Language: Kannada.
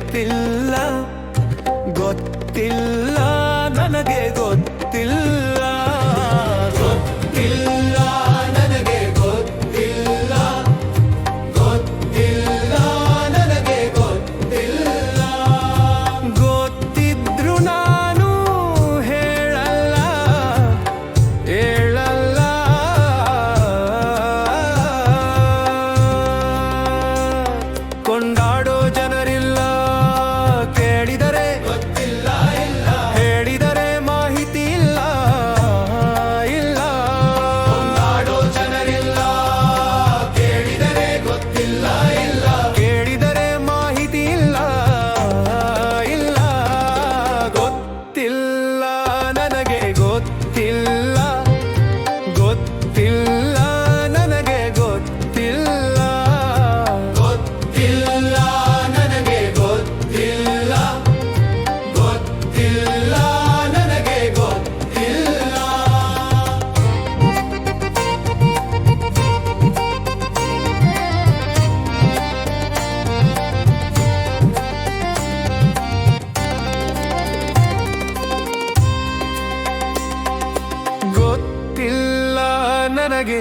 ಗೊತ್ತಿಲ್ಲ ಗೊತ್ತಿಲ್ಲ ನನಗೆ ಗೊತ್ತಿಲ್ಲ ಗೊತ್ತಿಲ್ಲ ನನಗೆ ಗೊತ್ತಿಲ್ಲ ಗೊತ್ತಿಲ್ಲ ನನಗೆ ಗೊತ್ತಿಲ್ಲ ಗೊತ್ತಿದ್ರು ನಾನು ಹೇಳಲ್ಲ ಹೇಳಲ್ಲ ಕೊಂಡಾಡೋ ಜನರಿಲ್ಲ ಕೇಳಿದರೆ ಗೊತ್ತಿಲ್ಲ ಇಲ್ಲ ಹೇಳಿದರೆ ಮಾಹಿತಿ ಇಲ್ಲ ಇಲ್ಲ ಕೊಂಡಾಡೋ ಜನರಿಲ್ಲ ಕೇಳಿದರೆ ಗೊತ್ತಿಲ್ಲ ಇಲ್ಲ ಕೇಳಿದರೆ ಮಾಹಿತಿ ಇಲ್ಲ ಇಲ್ಲ ಗೊತ್ತಿಲ್ಲ ನನಗೆ ಗೊತ್ತಿಲ್ಲ ಗೊತ್ತಿಲ್ಲ ನನಗೆ ಗೊತ್ತಿಲ್ಲ ಗೊತ್ತಿಲ್ಲ ನನಗೆ ಗೊತ್ತಿಲ್ಲ ಗೊತ್ತಿಲ್ಲ ನನಗೆ ಗೊತ್ತಿಲ್ಲ ಗೊತ್ತಿಲ್ಲ ನನಗೆ